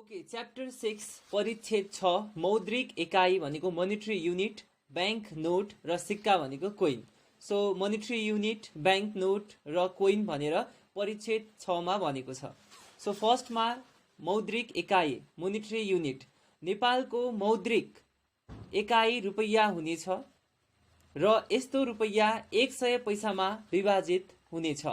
Okay, chapter 6 परिच्छेद 6 मौद्रिक एकाइ भनेको मोनिटरी युनिट, बैंक नोट र सिक्का भनेको coin. So monetary unit, bank note र कोइन भनेर परिच्छेद 6 मा भनेको छ। सो फर्स्टमा मौद्रिक एकाइ मोनिटरी युनिट, नेपालको मौद्रिक एकाइ रुपैयाँ हुनेछ र यस्तो रुपैयाँ 100 पैसामा विभाजित हुनेछ।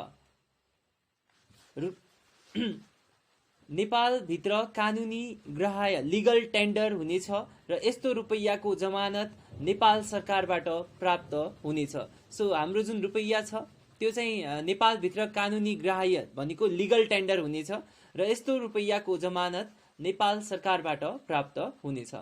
नेपालभित्र कानुनी ग्राह्य लिगल टेन्डर हुनेछ र यस्तो रुपैयाँको जमानत नेपाल सरकारबाट प्राप्त हुनेछ। सो हाम्रो जुन रुपैयाँ छ त्यो चाहिँ नेपालभित्र कानुनी ग्राह्य भनेको लिगल टेन्डर हुनेछ र यस्तो रुपैयाँको जमानत नेपाल सरकारबाट प्राप्त हुनेछ।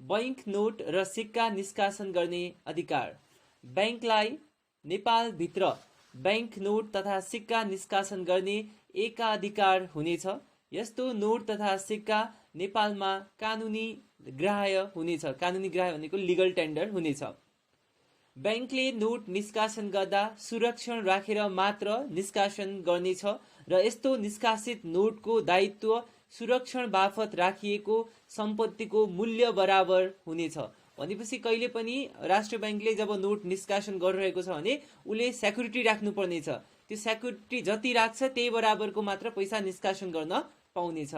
बैंक नोट र सिक्का निष्कासन गर्ने अधिकार, बैंकलाई नेपालभित्र बैंक नोट तथा सिक्का निष्कासन गर्ने एकाधिकार हुनेछ। यस्तो नोट तथा सिक्का नेपालमा कानुनी ग्राह्य हुनेछ। कानुनी ग्राह्य भनेको लिगल टेन्डर हुनेछ। बैंकले नोट निष्कासन गर्दा सुरक्षण राखेर मात्र निष्कासन गर्नेछ र यस्तो निष्कासित नोटको दायित्व सुरक्षण बापत राखिएको सम्पत्तिको मूल्य बराबर हुनेछ। भनेपछि कहिले पनि राष्ट्र बैंकले जब नोट निष्कासन गरिरहेको छ भने उसले सेक्युरिटी राख्नुपर्नेछ। त्यो सेक्युरिटी जति राख्छ त्यही बराबरको मात्र पैसा निष्कासन गर्न पाउनेछ।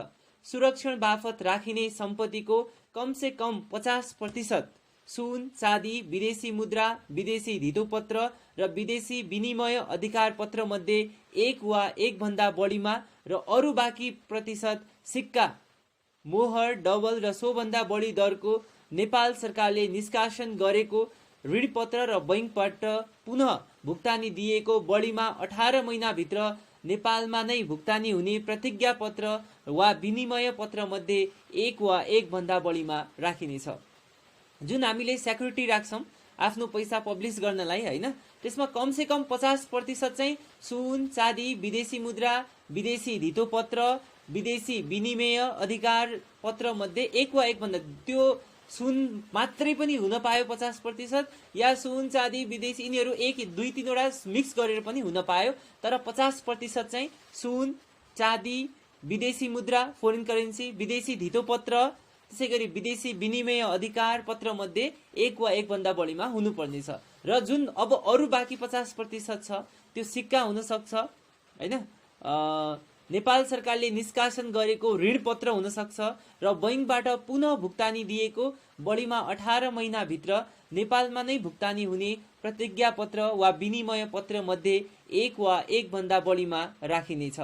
सुरक्षण बापत राखिने सम्पत्तिको कमसे कम 50% सुन, चाँदी, विदेशी मुद्रा, विदेशी धितोपत्र र विदेशी विनिमय अधिकार पत्र मध्ये एक वा एक भन्दा बढीमा र अरू बाँकी प्रतिशत सिक्का, मोहर, डबल र सोभन्दा बढी दरको नेपाल सरकारले निष्कासन गरेको ऋणपत्र र बैंकबाट पुनः भुक्तानी दिएको बढीमा 18 महिनाभित्र नेपालमा नै भुक्तानी हुने प्रतिज्ञा पत्र वा विनिमय पत्र मध्ये एक वा एक भन्दा बढीमा राखिनेछ। जुन हामीले सेक्युरिटी राख्छौं आफ्नो पैसा पब्लिस गर्नलाई हैन, त्यसमा कमसे कम 50% चाहिँ सुन, चाँदी, विदेशी मुद्रा, विदेशी धितोपत्र, विदेशी विनिमय अधिकार पत्र मध्ये एक वा एक भन्दा, त्यो सुन मात्रै पनि हुन पायो 50% या सुन, चाँदी, विदेशी यिनीहरू एक दुई तीनवटा मिक्स गरेर पनि हुन पायो, तर 50% चाहिँ सुन, चाँदी, विदेशी मुद्रा, फोरेन करेन्सी, विदेशी धितोपत्र, त्यसै गरी विदेशी विनिमय अधिकार पत्र मध्ये एक वा एक भन्दा बढीमा हुनुपर्नेछ। र जुन अब अरू बाँकी 50% छ त्यो सिक्का हुन सक्छ हैन, नेपाल सरकारले निष्कासन गरेको ऋणपत्र हुन सक्छ र बैंकबाट पुनः भुक्तानी दिएको बढीमा 18 महिनाभित्र नेपालमा नै भुक्तानी हुने प्रतिज्ञा पत्र वा विनिमय पत्र मध्ये एक वा एक भन्दा बढीमा राखिनेछ।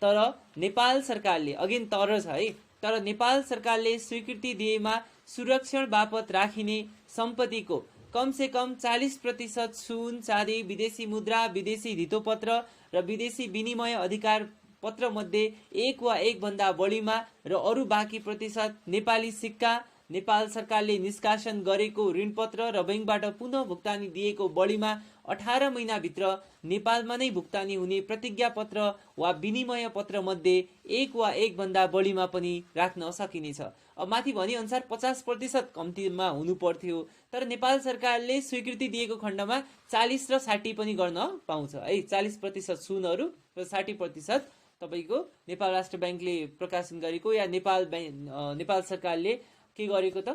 तर नेपाल सरकारले, अगेन तर छ है, तर नेपाल सरकारले स्वीकृति दिएमा सुरक्षण बापत राखिने सम्पत्तिको कमसे कम 40% सुन, चाँदी, विदेशी मुद्रा, विदेशी धितोपत्र र विदेशी विनिमय अधिकार पत्र मध्ये एक वा एक भन्दा बढीमा र अरू बाँकी प्रतिशत नेपाली सिक्का, नेपाल सरकारले निष्कासन गरेको ऋणपत्र र बैंकबाट पुनः भुक्तानी दिएको बढीमा 18 महिनाभित्र नेपालमा नै भुक्तानी हुने प्रतिज्ञा पत्र वा विनिमय पत्र मध्ये एक वा एक भन्दा बढीमा पनि राख्न सकिनेछ। अब माथि भने अनुसार 50% कम्तीमा हुनु पर्थ्यो, तर नेपाल सरकारले स्वीकृति दिएको खण्डमा 40 र 60 पनि गर्न पाउँछ है। 40% सुनहरू र 60% तपाईको नेपाल राष्ट्र बैंकले प्रकाशन गरेको या नेपाल सरकारले के गरेको त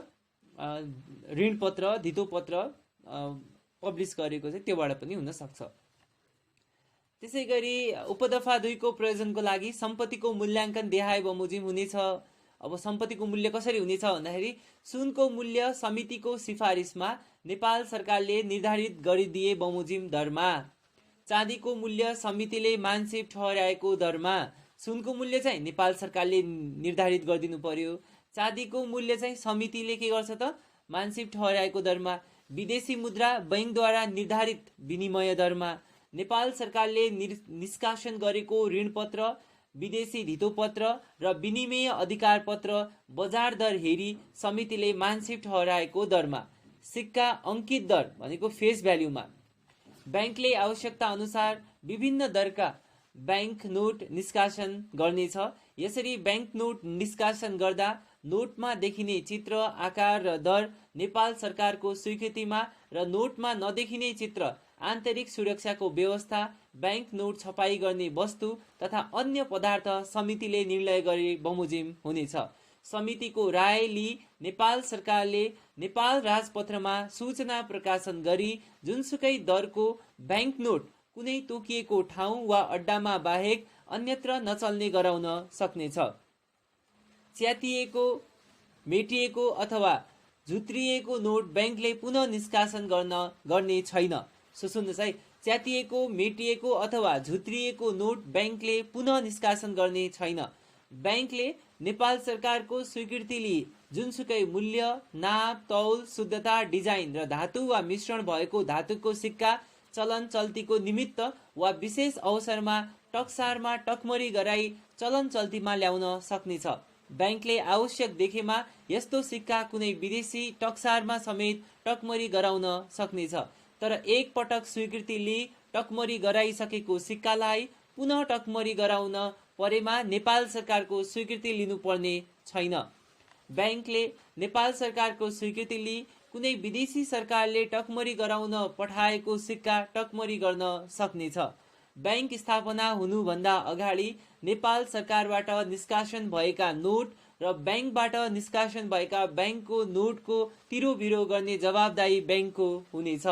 ऋणपत्र, धितोपत्र पब्लिस गरेको चाहिँ त्योबाट पनि हुन सक्छ। त्यसै गरी उपदफा 2 को प्रयोजनको लागि सम्पत्तिको मूल्याङ्कन देहाय बमोजिम हुनेछ। अब सम्पत्तिको मूल्य कसरी हुनेछ भन्दाखेरि सुनको मूल्य समितिको सिफारिसमा नेपाल सरकारले निर्धारित गरिदिए बमोजिम दरमा, चाँदीको मूल्य समितिले मानसिक ठहर्याएको दरमा, सुनको मूल्य चाहिँ नेपाल सरकारले निर्धारित गरिदिनु पर्यो, चाँदीको मूल्य चाहिँ समितिले के गर्छ त मानसिक ठहर्याएको दरमा, विदेशी मुद्रा बैंकद्वारा निर्धारित विनिमय दरमा, नेपाल सरकारले निष्कासन गरेको ऋणपत्र, विदेशी धितोपत्र र विनिमय अधिकार पत्र बजार दर हेरी समितिले मानसिक ठहराएको दरमा, सिक्का अंकित दर भनेको फेस भ्याल्युमा, बैंकले आवश्यकता अनुसार विभिन्न दरका बैंक नोट निष्कासन गर्नेछ। यसरी बैंक नोट निष्कासन गर्दा नोटमा देखिने चित्र, आकार र दर नेपाल सरकारको स्वीकृतिमा र नोटमा नदेखिने चित्र, आन्तरिक सुरक्षाको व्यवस्था, बैंक नोट छपाई गर्ने वस्तु तथा अन्य पदार्थ समितिले निर्णय गरी बमोजिम हुनेछ। समितिको राय लिई नेपाल सरकारले नेपाल राजपत्रमा सूचना प्रकाशन गरी जुनसुकै दरको बैंक नोट कुनै तोकिएको ठाउँ वा अड्डामा बाहेक अन्यत्र नचल्ने गराउन सक्नेछ। च्यातिएको, मेटिएको अथवा झुत्रिएको नोट बैंकले पुनः निष्कासन गर्ने छैन। सुन्नुहोस् है, च्यातिएको, मेटिएको अथवा झुत्रिएको नोट बैंकले पुनः निष्कासन गर्ने छैन। बैंकले नेपाल सरकारको स्वीकृति लिई जुनसुकै मूल्य, नाप, तौल, शुद्धता, डिजाइन र धातु वा मिश्रण भएको धातुको सिक्का चलन चल्तीको निमित्त वा विशेष अवसरमा टक्सारमा टकमरी गराई चलन चल्तीमा ल्याउन सक्नेछ। बैंकले आवश्यक देखेमा यस्तो सिक्का कुनै विदेशी टक्सारमा समेत टकमरी गराउन सक्नेछ। तर एक पटक स्वीकृति लिई टकमरी गराइसकेको सिक्कालाई पुनः टकमरी गराउन परेमा नेपाल सरकारको स्वीकृति लिनुपर्ने छैन। बैंकले नेपाल सरकारको स्वीकृति लिई कुनै विदेशी सरकारले टकमरी गराउन पठाएको सिक्का टकमरी गर्न सक्नेछ। बैंक स्थापना हुनुभन्दा अगाडि नेपाल सरकारबाट निष्कासन भएका नोट र बैंकबाट निष्कासन भएका बैंकको नोटको तिरोबिरो गर्ने जवाबदारी बैंकको हुनेछ।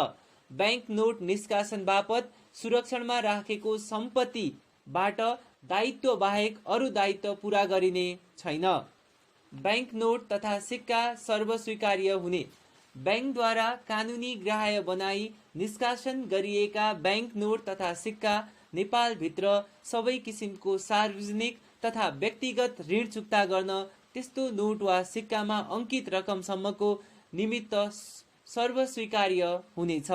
बैंक नोट निष्कासन बापत सुरक्षणमा राखेको सम्पत्तिबाट दायित्व बाहेक अरू दायित्व पूरा गरिने छैन। बैंक नोट तथा सिक्का सर्वस्वीकार्य हुने। बैंकद्वारा कानुनी ग्राह्य बनाई निष्कासन गरिएका बैंक नोट तथा सिक्का नेपालभित्र सबै किसिमको सार्वजनिक तथा व्यक्तिगत ऋण चुक्ता गर्न त्यस्तो नोट वा सिक्कामा अंकित रकमसम्मको निमित्त सर्वस्वीकार्य हुनेछ।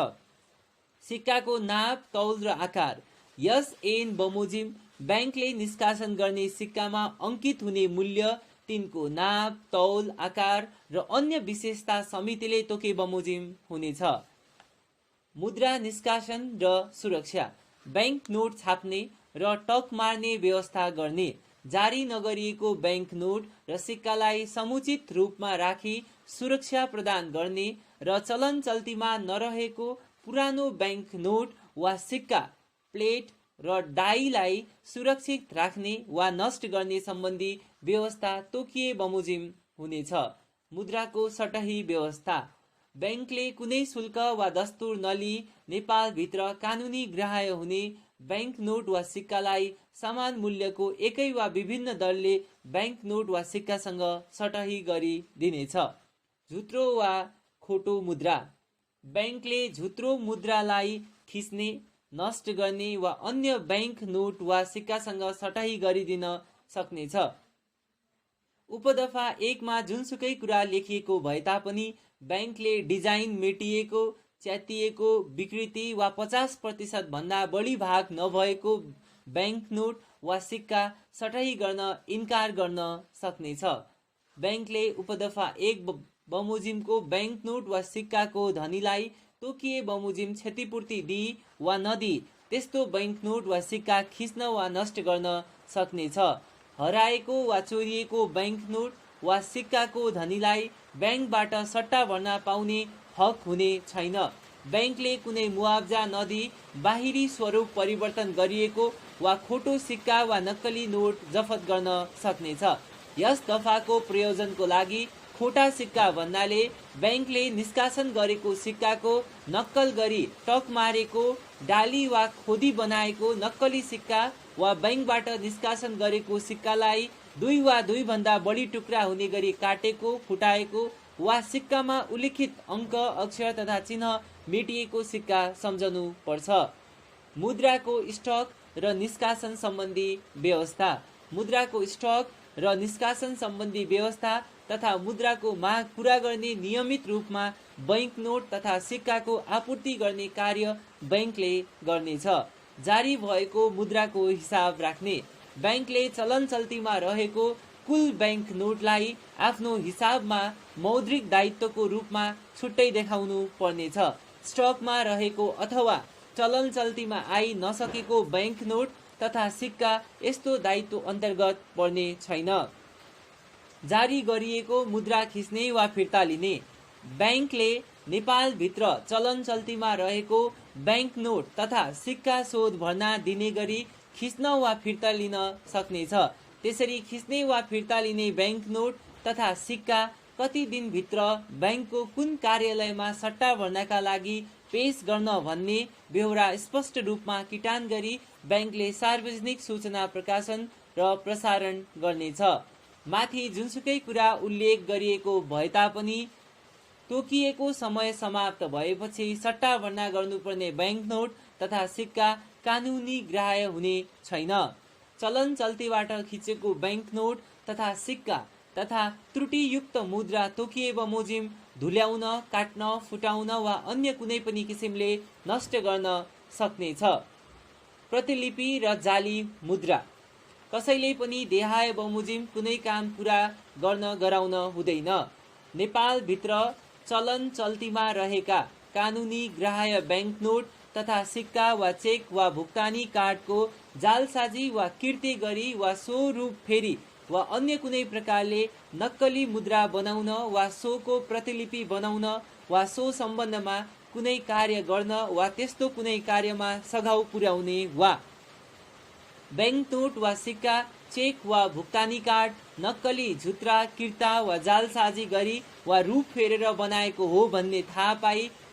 सिक्काको नाप, तौल र आकार। यस ऐन बमोजिम बैंकले निष्कासन गर्ने सिक्कामा अंकित हुने मूल्य, तिनको नाप, तौल, आकार र अन्य विशेषता समितिले तोके बमोजिम हुनेछ। मुद्रा निष्कासन र सुरक्षा। बैंक नोट छाप्ने र टक मार्ने व्यवस्था गर्ने। जारी नगरिएको बैंक नोट र सिक्कालाई समुचित रूपमा राखी सुरक्षा प्रदान गर्ने र चलन चल्तीमा नरहेको पुरानो बैंक नोट वा सिक्का, प्लेट र डाईलाई सुरक्षित राख्ने वा नष्ट गर्ने सम्बन्धी व्यवस्था तोकिए बमोजिम हुनेछ। मुद्राको सटही व्यवस्था। बैंकले कुनै शुल्क वा दस्तुर नलिई नेपालभित्र कानुनी ग्राह्य हुने बैंक नोट वा सिक्कालाई समान मूल्यको एकै वा विभिन्न दरले बैंक नोट वा सिक्कासँग सटही गरी दिनेछ। झुत्रो वा खोटो मुद्रा। बैंकले झुत्रो मुद्रालाई खिच्ने, नष्ट गर्ने वा अन्य बैंक नोट वा सिक्कासँग सटही गरिदिन सक्नेछ। उपदफा 1 मा जुनसुकै कुरा लेखिएको भए तापनि बैंकले डिजाइन मेटिएको, च्यातिएको, विकृति वा 50% भन्दा बढी भाग नभएको बैंक नोट वा सिक्का सटही गर्न इन्कार गर्न सक्नेछ। बैंकले उपदफा 1 बमोजिमको बैंक नोट वा सिक्काको धनीलाई तोकिए बमोजिम क्षतिपूर्ति दिई वा नदिई त्यस्तो बैंक नोट वा सिक्का खिच्न वा नष्ट गर्न सक्नेछ। हराएको वा चोरिएको बैंक नोट वा सिक्काको धनीलाई बैंकबाट सट्टा भर्ना पाउने हक हुने छैन। बैंकले कुनै मुआवजा नदिई बाहिरी स्वरूप परिवर्तन गरिएको वा खोटो सिक्का वा नक्कली नोट जफत गर्न सक्नेछ। यस दफाको प्रयोजनको लागि खोटा सिक्का भन्नाले बैंकले निष्कासन गरेको सिक्काको नक्कल गरी टक मारेको, डाली वा खोदी बनाएको नक्कली सिक्का वा बैंकबाट निष्कासन गरेको सिक्कालाई 2 वा 2 भन्दा बढी टुक्रा हुने गरी काटेको, फुटाएको वा सिक्कामा उल्लिखित अंक, अक्षर तथा चिन्ह मेटिएको सिक्का सम्झनु पर्छ। मुद्राको स्टक र निष्कासन सम्बन्धी व्यवस्था। मुद्राको स्टक र निष्कासन सम्बन्धी व्यवस्था तथा मुद्राको माग पूरा गर्ने नियमित रूपमा बैंक नोट तथा सिक्काको आपूर्ति गर्ने कार्य बैंकले गर्नेछ। जारी भएको मुद्राको हिसाब राख्ने। बैंकले चलन चल्तीमा रहेको कुल बैंक नोटलाई आफ्नो हिसाबमा मौद्रिक दायित्वको रूपमा छुट्टै देखाउनु पर्नेछ। स्टकमा रहेको अथवा चलन चल्तीमा आई नसकेको बैंक नोट तथा सिक्का यस्तो दायित्व अन्तर्गत पर्ने छैन। जारी गरिएको मुद्रा खिच्ने वा फिर्ता लिने। बैंकले नेपालभित्र चलन चल्तीमा रहेको बैंक नोट तथा सिक्का शोध भर्ना दिने गरी खिच्न वा फिर्ता लिन सक्नेछ। त्यसरी खिच्ने वा फिर्ता लिने बैंक नोट तथा सिक्का कति दिनभित्र बैंकको कुन कार्यालयमा सट्टा भर्नका लागि पेश गर्न भन्ने बेहोरा स्पष्ट रूपमा किटान गरी बैंकले सार्वजनिक सूचना प्रकाशन र प्रसारण गर्नेछ। माथि जुनसुकै कुरा उल्लेख गरिएको भए तापनि तोकिएको समय समाप्त भएपछि सट्टा भर्ना गर्नुपर्ने बैंक नोट तथा सिक्का कानुनी ग्राह्य हुने छैन। चलन चल्तीबाट खिचेको बैंक नोट तथा सिक्का तथा त्रुटियुक्त मुद्रा तोकिए बमोजिम धुल्याउन, काट्न, फुटाउन वा अन्य कुनै पनि किसिमले नष्ट गर्न सक्नेछ। प्रतिलिपि र जाली मुद्रा कसैले पनि देहाय बमोजिम कुनै काम पूरा गर्न गराउन हुँदैन। नेपालभित्र चलन चल्तीमा रहेका कानुनी ग्राह्य बैंक नोट तथा सिक्का वा चेक वा भुक्तानी कार्डको जालसाजी वा किर्ती गरी वा सो रूप फेरी वा अन्य कुनै प्रकारले नक्कली मुद्रा बनाउन वा सोको प्रतिलिपि बनाउन वा सो सम्बन्धमा कुनै कार्य गर्न वा त्यस्तो कुनै कार्यमा सघाउ पुर्याउने वा बैंक नोट वा सिक्का, चेक वा भुक्तानी कार्ड नक्कली, झुत्रा, किर्ता वा जालसाजी गरी वा रूप फेरेर बनाएको हो भन्ने थाहा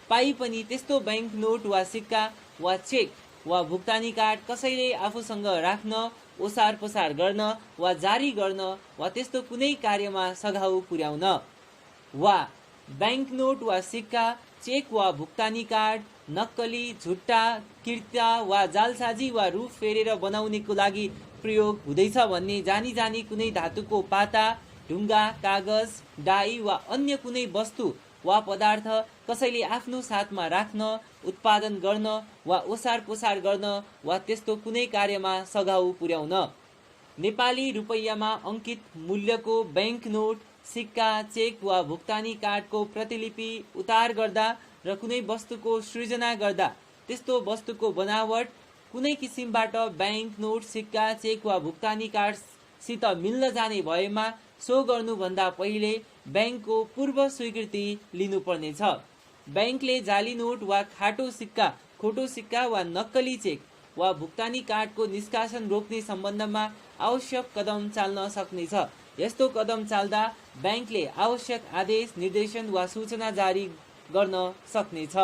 पाई पनि त्यस्तो बैंक नोट वा सिक्का वा चेक वा भुक्तानी कार्ड कसैले आफूसँग राख्न, ओसार पसार गर्न वा जारी गर्न वा त्यस्तो कुनै कार्यमा सघाउ पुर्याउन वा बैंक नोट वा सिक्का, चेक वा भुक्तानी कार्ड नक्कली, झुट्टा, किर्ता वा जालसाजी वा रूप फेरेर बनाउनेको लागि प्रयोग हुँदैछ भन्ने जानी कुनै धातुको पाता, ढुङ्गा, कागज, डाई वा अन्य कुनै वस्तु वा पदार्थ कसैले आफ्नो साथमा राख्न, उत्पादन गर्न वा ओसार पोसार गर्न वा त्यस्तो कुनै कार्यमा सघाउ पुर्याउन। नेपाली रुपैयाँमा अंकित मूल्यको बैंक नोट, सिक्का, चेक वा भुक्तानी कार्डको प्रतिलिपि उतार गर्दा र कुनै वस्तुको सृजना गर्दा त्यस्तो वस्तुको बनावट कुनै किसिमबाट बैंक नोट, सिक्का, चेक वा भुक्तानी कार्डसित मिल्न जाने भएमा सो गर्नुभन्दा पहिले बैंकको पूर्व स्वीकृति लिनुपर्नेछ। बैंकले जाली नोट वा खाटो सिक्का, खोटो सिक्का वा नक्कली चेक वा भुक्तानी कार्डको निष्कासन रोक्ने सम्बन्धमा आवश्यक कदम चाल्न सक्नेछ। यस्तो कदम चाल्दा बैंकले आवश्यक आदेश, निर्देशन वा सूचना जारी गर्न सक्नेछ।